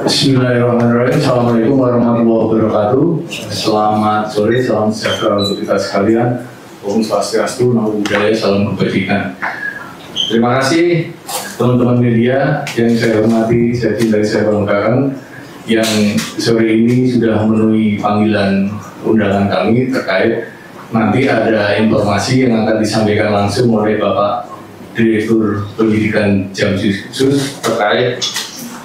Bismillahirrahmanirrahim. Assalamualaikum warahmatullahi wabarakatuh. Selamat sore, salam sejahtera untuk kita sekalian. Om Swastiastu, Namo Buddhaya, salam kebajikan. Terima kasih teman-teman media yang saya hormati, saya cintai, saya banggakan, yang sore ini sudah memenuhi panggilan undangan kami terkait nanti ada informasi yang akan disampaikan langsung oleh Bapak Direktur Pendidikan Jamsi Khusus terkait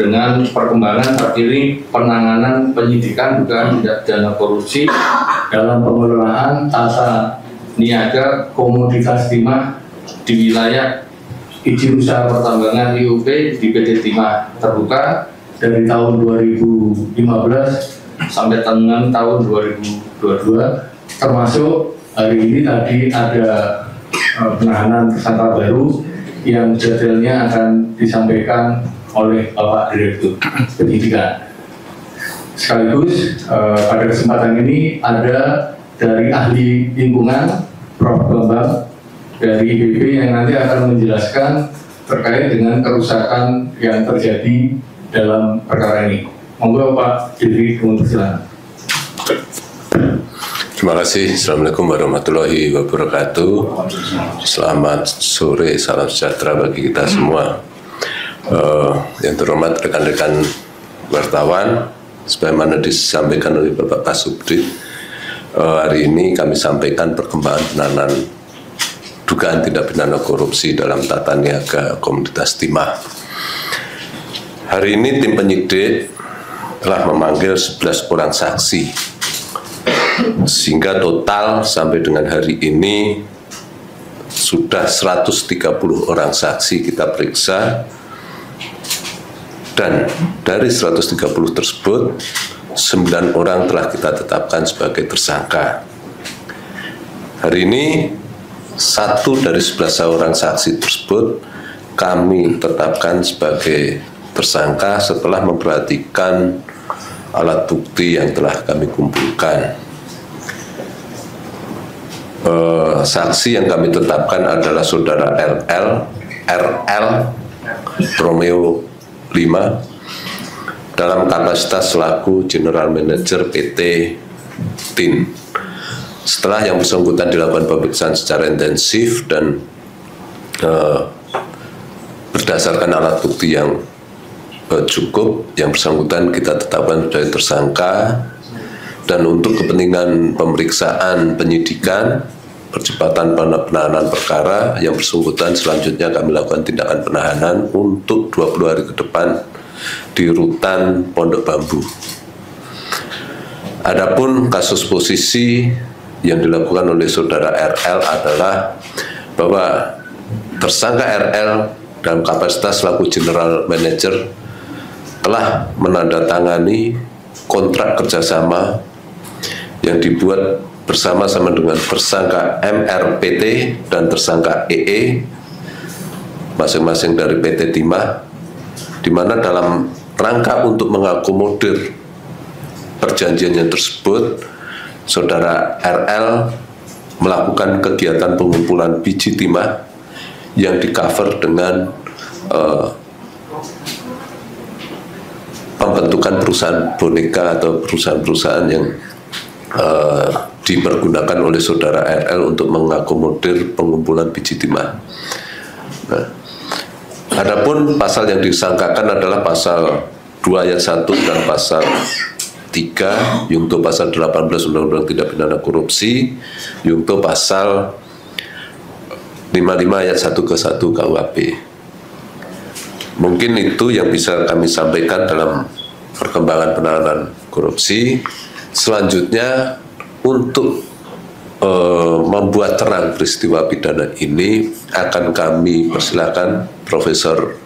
dengan perkembangan terkini penanganan penyidikan dugaan tindak pidana korupsi dalam pengelolaan tata niaga komoditas timah di wilayah izin usaha pertambangan IUP di PT Timah Terbuka dari tahun 2015 sampai dengan tahun 2022, termasuk hari ini tadi ada penahanan tersangka baru yang detailnya akan disampaikan oleh Bapak Direktur Pendidikan. Sekaligus pada kesempatan ini ada dari ahli lingkungan Prof. Bambang dari IPB yang nanti akan menjelaskan terkait dengan kerusakan yang terjadi dalam perkara ini. Monggo Pak Dirvi, silakan. Terima kasih. Assalamualaikum warahmatullahi wabarakatuh. Selamat sore, salam sejahtera bagi kita semua. Yang terhormat rekan-rekan wartawan, sebagaimana disampaikan oleh Bapak Kasubdit, hari ini kami sampaikan perkembangan penanganan dugaan tindak pidana korupsi dalam tata niaga komoditas timah. Hari ini tim penyidik telah memanggil 11 orang saksi, sehingga total sampai dengan hari ini sudah 130 orang saksi kita periksa, dan dari 130 tersebut 9 orang telah kita tetapkan sebagai tersangka. Hari ini 1 dari 11 orang saksi tersebut kami tetapkan sebagai tersangka setelah memperhatikan alat bukti yang telah kami kumpulkan. Saksi yang kami tetapkan adalah saudara RL Romeo 5 dalam kapasitas selaku General Manager PT TIN. Setelah yang bersangkutan dilakukan pemeriksaan secara intensif dan berdasarkan alat bukti yang cukup, yang bersangkutan kita tetapkan sebagai tersangka, dan untuk kepentingan pemeriksaan penyidikan, percepatan penahanan perkara, yang bersangkutan selanjutnya kami lakukan tindakan penahanan untuk 20 hari ke depan di rutan Pondok Bambu. Adapun kasus posisi yang dilakukan oleh saudara RL adalah bahwa tersangka RL dalam kapasitas selaku General Manager telah menandatangani kontrak kerjasama yang dibuat bersama-sama dengan tersangka MRPT dan tersangka EE, masing-masing dari PT Timah, di mana dalam rangka untuk mengakomodir perjanjiannya tersebut, saudara RL melakukan kegiatan pengumpulan biji timah yang di-cover dengan pembentukan perusahaan boneka atau perusahaan-perusahaan yang dipergunakan oleh saudara RL untuk mengakomodir pengumpulan biji timah. Nah, adapun pasal yang disangkakan adalah pasal 2 ayat 1 dan pasal 3 yungto pasal 18 Undang-Undang Tindak Pidana Korupsi, yungto pasal 55 ayat 1 ke 1 KUHP. Mungkin itu yang bisa kami sampaikan dalam perkembangan penanganan korupsi. Selanjutnya, untuk membuat terang peristiwa pidana ini akan kami persilakan Profesor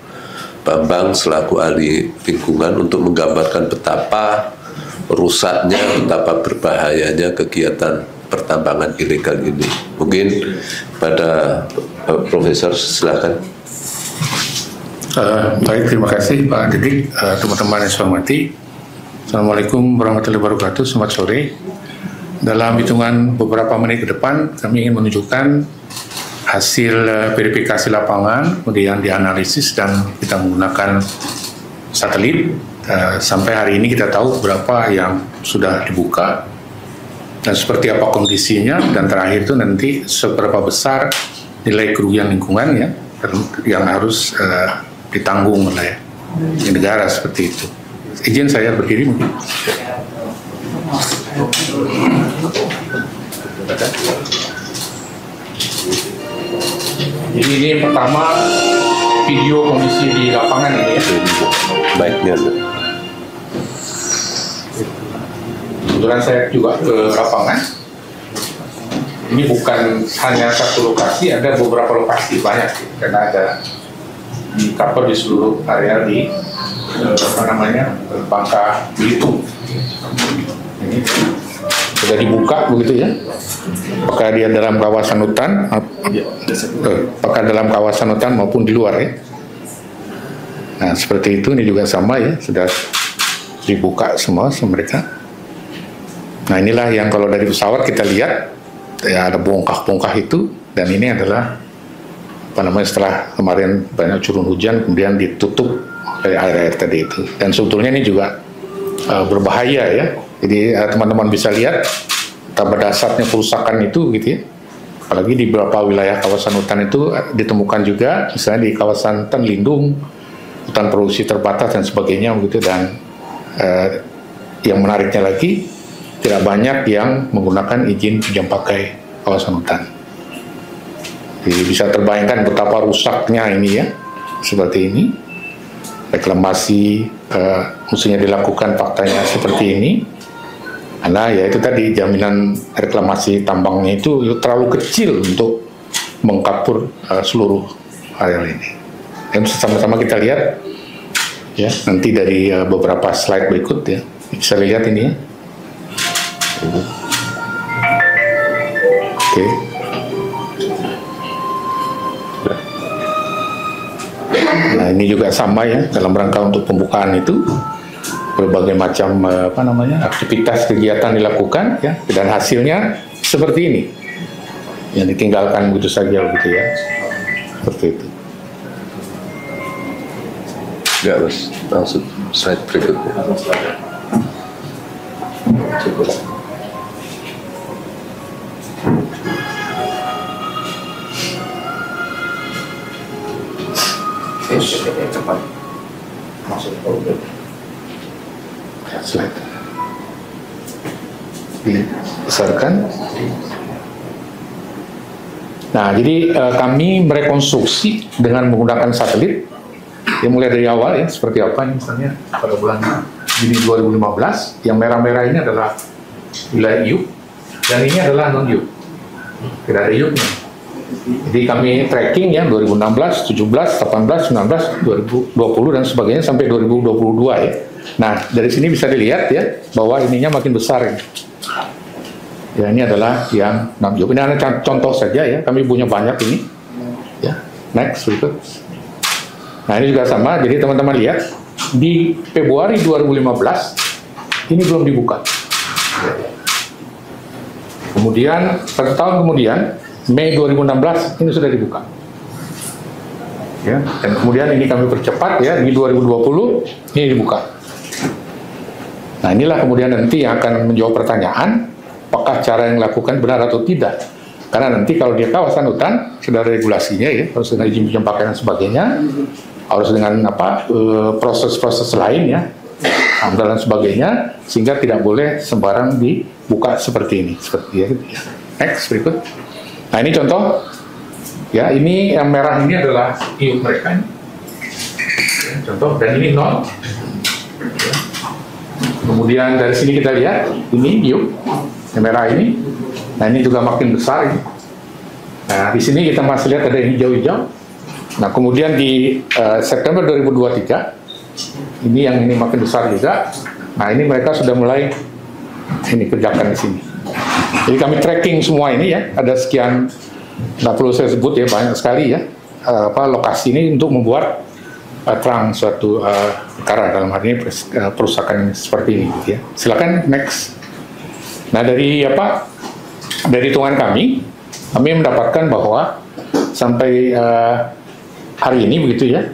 Bambang selaku ahli lingkungan untuk menggambarkan betapa rusaknya, betapa berbahayanya kegiatan pertambangan ilegal ini. Mungkin pada Profesor silakan. Baik, terima kasih Pak Didik, teman-teman yang saya hormati. Assalamualaikum warahmatullahi wabarakatuh. Selamat sore. Dalam hitungan beberapa menit ke depan, kami ingin menunjukkan hasil verifikasi lapangan, kemudian dianalisis dan kita menggunakan satelit. Sampai hari ini kita tahu berapa yang sudah dibuka dan seperti apa kondisinya, dan terakhir itu nanti seberapa besar nilai kerugian lingkungan ya yang harus ditanggung oleh negara seperti itu. Izin saya berdiri mungkin. Jadi ini yang pertama video kondisi di lapangan ini ya. Baiknya. Kebetulan saya juga ke lapangan. Ini bukan hanya satu lokasi, ada beberapa lokasi banyak karena ada di cover di seluruh area di Bangka Belitung. Ini sudah dibuka begitu ya. Apakah dia dalam kawasan hutan, apakah dalam kawasan hutan maupun di luar ya. Nah seperti itu, ini juga sama ya, sudah dibuka semua sama mereka. Nah inilah yang kalau dari pesawat kita lihat ya, ada bongkah-bongkah itu, dan ini adalah setelah kemarin banyak turun hujan kemudian ditutup oleh air tadi itu. Dan sebetulnya ini juga berbahaya ya. Jadi teman-teman bisa lihat betapa dasarnya kerusakan itu gitu ya. Apalagi di beberapa wilayah kawasan hutan itu ditemukan juga, misalnya di kawasan hutan lindung, hutan produksi terbatas dan sebagainya begitu. Dan yang menariknya lagi, tidak banyak yang menggunakan izin pinjam pakai kawasan hutan. Jadi bisa terbayangkan betapa rusaknya ini ya, seperti ini. Reklamasi mestinya dilakukan faktanya seperti ini. Karena ya itu tadi, jaminan reklamasi tambangnya itu terlalu kecil untuk mengkapur seluruh areal ini. Dan sama-sama kita lihat ya nanti dari beberapa slide berikut ya, bisa lihat ini ya. Oke. Nah ini juga sama ya, dalam rangka untuk pembukaan itu berbagai macam aktivitas kegiatan dilakukan ya, dan hasilnya seperti ini yang ditinggalkan begitu saja begitu ya, seperti itu. Enggak mas, langsung slide berikutnya. Cukup. Cepat masuk ke slide dibesarkan. Nah jadi kami merekonstruksi dengan menggunakan satelit ya, mulai dari awal ya, seperti apa ini misalnya pada bulan Juni 2015, yang merah-merah ini adalah wilayah IUP dan ini adalah non-IUP, tidak ada IUP-nya. Jadi kami tracking ya 2016, 17, 18, 19, 2020 dan sebagainya sampai 2022 ya. Nah dari sini bisa dilihat ya bahwa ininya makin besar ya. Ya ini adalah yang non-IUP. Ini hanya contoh saja ya, kami punya banyak ini. Ya, next berikut. Nah ini juga sama, jadi teman-teman lihat di Februari 2015 ini belum dibuka. Kemudian 1 tahun kemudian Mei 2016 ini sudah dibuka. Ya, dan kemudian ini kami percepat ya, di 2020 ini dibuka. Nah inilah kemudian nanti yang akan menjawab pertanyaan, apakah cara yang dilakukan benar atau tidak. Karena nanti kalau di kawasan hutan sudah ada regulasinya ya, harus dengan izin pinjam pakai dan sebagainya, harus dengan proses-proses lain ya, dan sebagainya, sehingga tidak boleh sembarang dibuka seperti ini, seperti ya. Next berikut. Nah ini contoh ya, ini yang merah ini adalah IUP mereka ini. Contoh, dan ini non. Kemudian dari sini kita lihat ini IUP yang merah ini. Nah ini juga makin besar ini. Nah di sini kita masih lihat ada yang hijau-hijau. Nah kemudian di September 2023 ini yang ini makin besar juga. Nah ini mereka sudah mulai ini kerjakan di sini. Jadi kami tracking semua ini ya, ada sekian, nggak perlu saya sebut ya, banyak sekali ya lokasi ini untuk membuat terang suatu perkara, dalam hal ini perusakan seperti ini gitu ya. Silakan next. Nah dari hitungan kami mendapatkan bahwa sampai hari ini begitu ya,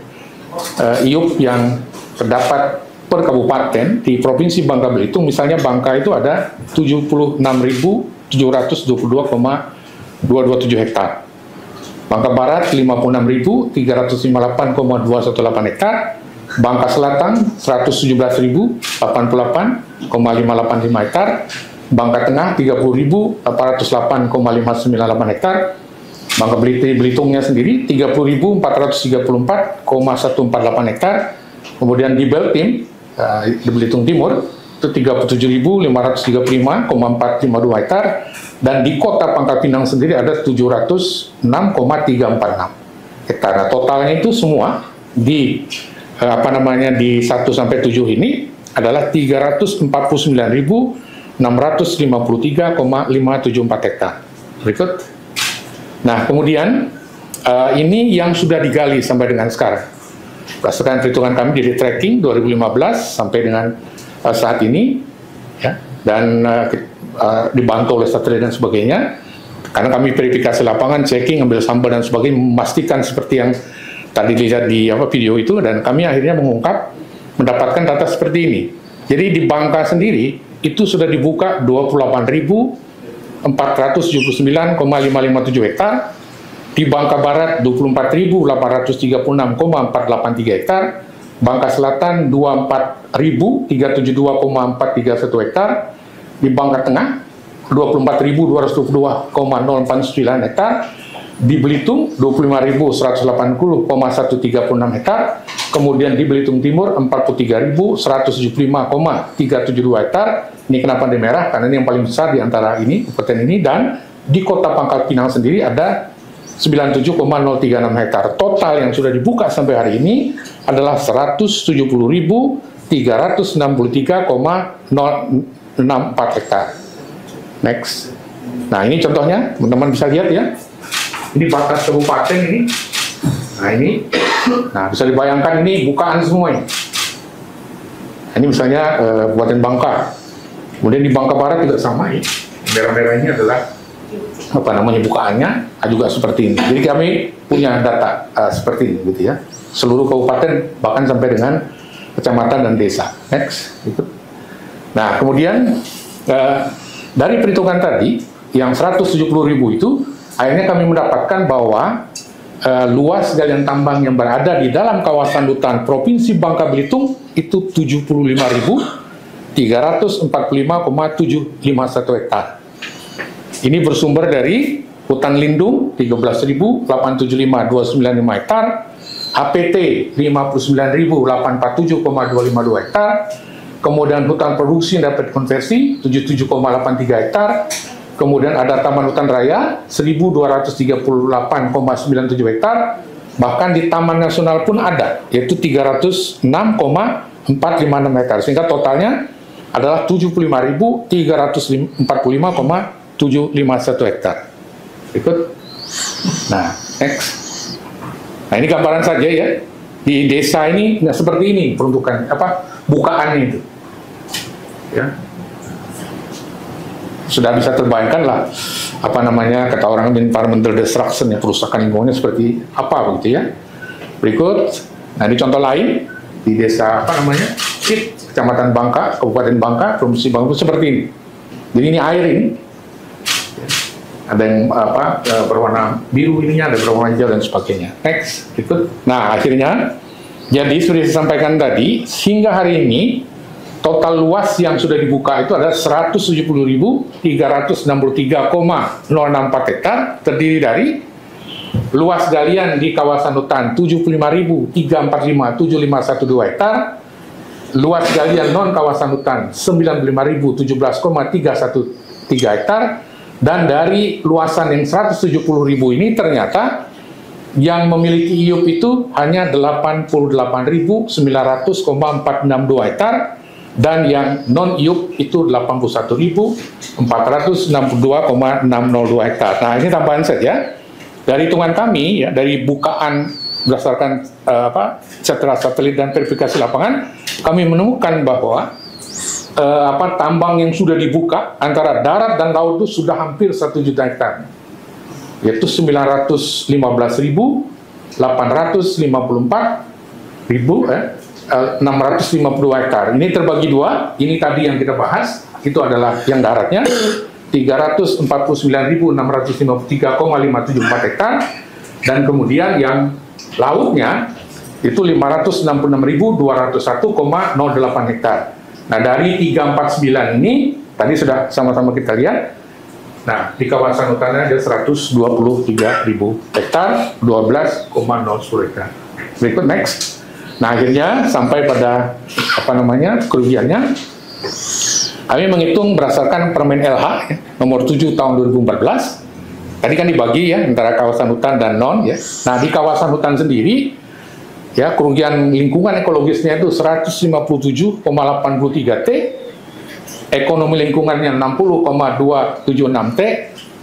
IUP yang terdapat per kabupaten di Provinsi Bangka Belitung, misalnya Bangka itu ada 76.722,227 hektar. Bangka Barat 56.358,218 hektar, Bangka Selatan 117.088,585 hektar, Bangka Tengah 30.808,598 hektar, Bangka Belitungnya sendiri 30.434,148 hektar, kemudian di Beltim, di Belitung Timur itu 37.535,452 hektar, dan di Kota Pangkal Pinang sendiri ada 706,346 hektar. Nah, totalnya itu semua di di 1 sampai 7 ini adalah 349.653,574 hektar. Berikut. Nah, kemudian ini yang sudah digali sampai dengan sekarang. Berdasarkan perhitungan kami dari tracking 2015 sampai dengan saat ini, ya, dan dibantu oleh satelit dan sebagainya, karena kami verifikasi lapangan, checking, ambil sampel dan sebagainya, memastikan seperti yang tadi dilihat di video itu, dan kami akhirnya mendapatkan data seperti ini. Jadi di Bangka sendiri itu sudah dibuka 28.479,557 hektar, di Bangka Barat 24.836,483 hektar, Bangka Selatan 24.372,431 hektar, di Bangka Tengah 24.222,049 hektar, di Belitung 25.180,136 hektar, kemudian di Belitung Timur 43.175,372 hektar. Ini kenapa di merah? Karena ini yang paling besar di antara ini, kabupaten ini, dan di Kota Pangkal Pinang sendiri ada 97,036 hektar. Total yang sudah dibuka sampai hari ini adalah 170.363,064 hektar. Next. Nah, ini contohnya, teman-teman bisa lihat ya. Ini batas kabupaten ini. Nah, ini. Nah, bisa dibayangkan ini bukaan semua ini. Ini misalnya Kabupaten Bangka. Kemudian di Bangka Barat juga sama ya. Merah-merah ini adalah bukaannya juga seperti ini. Jadi kami punya data seperti ini gitu ya. Seluruh kabupaten bahkan sampai dengan kecamatan dan desa. Next. Gitu. Nah, kemudian dari perhitungan tadi yang 170.000 itu akhirnya kami mendapatkan bahwa luas galian tambang yang berada di dalam kawasan hutan Provinsi Bangka Belitung itu 75.345,751 hektar. Ini bersumber dari hutan lindung 13.875,295 hektar, HPT 59.847,252 hektar, kemudian hutan produksi yang dapat konversi 77,83 hektar, kemudian ada taman hutan raya 1.238,97 hektar, bahkan di Taman Nasional pun ada, yaitu 306,456 hektar, sehingga totalnya adalah 75.345,751 hektar. Berikut. Nah, next. Nah, ini gambaran saja ya. Di desa ini nggak seperti ini peruntukan bukaannya itu. Ya. Sudah bisa terbayangkan lah kata orang environmental destruction, ya, perusakan lingkungannya seperti apa begitu ya. Berikut. Nah, ini contoh lain di desa Kit, Kecamatan Bangka, Kabupaten Bangka, Provinsi Bangka seperti ini. Jadi ini air ini. Ada yang berwarna biru ininya, ada berwarna hijau dan sebagainya. Next, gitu. Nah, akhirnya jadi sudah disampaikan tadi, hingga hari ini total luas yang sudah dibuka itu adalah 170.363,064 hektar, terdiri dari luas galian di kawasan hutan 75.345,7512 hektar, luas galian non kawasan hutan 95.017,313 hektar, dan dari luasan yang 170.000 ini ternyata yang memiliki IUP itu hanya 88.900,462 hektar, dan yang non IUP itu 81.462,602 hektar. Nah, ini tambahan saja dari hitungan kami ya, dari bukaan berdasarkan setelah satelit dan verifikasi lapangan, kami menemukan bahwa tambang yang sudah dibuka antara darat dan laut itu sudah hampir 1 juta hektar. yaitu 915.854.652 hektar. Ini terbagi dua. Ini tadi yang kita bahas, itu adalah yang daratnya 349.653,574 hektar, dan kemudian yang lautnya itu 566.201,08 hektar. Nah, dari 349 ini tadi sudah sama-sama kita lihat. Nah, di kawasan hutannya ada 123.000 hektar, 12,010 hektar. Berikut next. Nah, akhirnya sampai pada kerugiannya. Kami menghitung berdasarkan Permen LH nomor 7 tahun 2014. Tadi kan dibagi ya antara kawasan hutan dan non ya. Nah, di kawasan hutan sendiri ya kerugian lingkungan ekologisnya itu 157,83 T, ekonomi lingkungannya 60,276 T,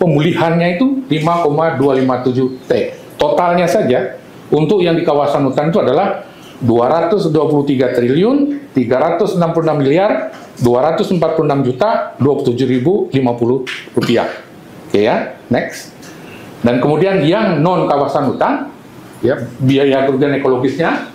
pemulihannya itu 5,257 T. Totalnya saja untuk yang di kawasan hutan itu adalah 223.346.246.027.050 rupiah. Oke ya, next. Dan kemudian yang non kawasan hutan, ya biaya kerugian ekologisnya,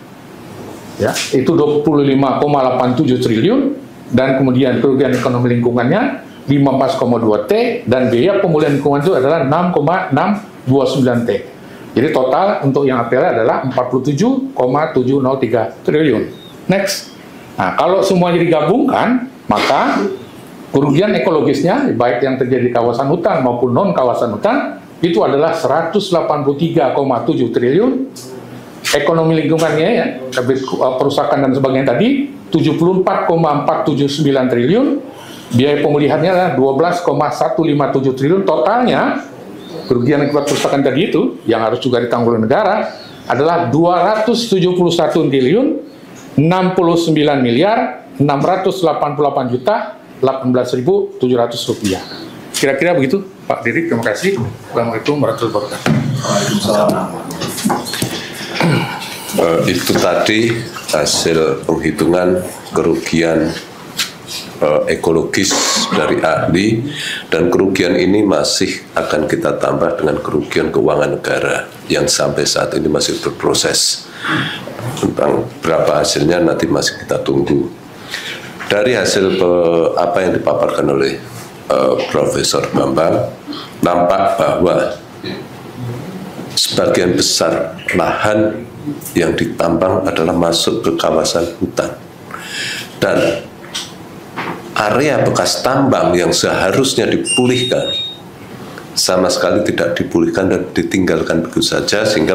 ya itu 25,87 triliun, dan kemudian kerugian ekonomi lingkungannya 15,2 T, dan biaya pemulihan lingkungan itu adalah 6,629 T. Jadi total untuk yang APL adalah 47,703 triliun. Next. Nah, kalau semuanya digabungkan, maka kerugian ekologisnya, baik yang terjadi di kawasan hutan maupun non kawasan hutan, itu adalah 183,7 triliun. Ekonomi lingkungannya ya, perusakan dan sebagainya tadi 74,479 triliun. Biaya pemulihannya adalah 12,157 triliun. Totalnya kerugian akibat perusakan tadi itu yang harus juga ditanggung oleh negara adalah 271 triliun 69 miliar 688 juta 18.700 rupiah. Kira-kira begitu, Pak Didik. Terima kasih. Assalamualaikum warahmatullahi wabarakatuh. Itu tadi hasil penghitungan kerugian ekologis dari ahli, dan kerugian ini masih akan kita tambah dengan kerugian keuangan negara yang sampai saat ini masih berproses. Tentang berapa hasilnya nanti masih kita tunggu. Dari hasil apa yang dipaparkan oleh Profesor Bambang, nampak bahwa sebagian besar lahan yang ditambang adalah masuk ke kawasan hutan, dan area bekas tambang yang seharusnya dipulihkan sama sekali tidak dipulihkan dan ditinggalkan begitu saja, sehingga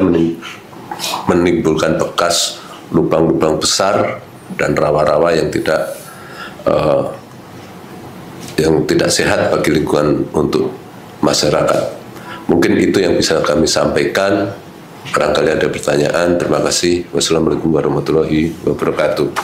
menimbulkan bekas lubang-lubang besar dan rawa-rawa yang tidak sehat bagi lingkungan untuk masyarakat. Mungkin itu yang bisa kami sampaikan. Barangkali ada pertanyaan. Terima kasih. Wassalamualaikum warahmatullahi wabarakatuh.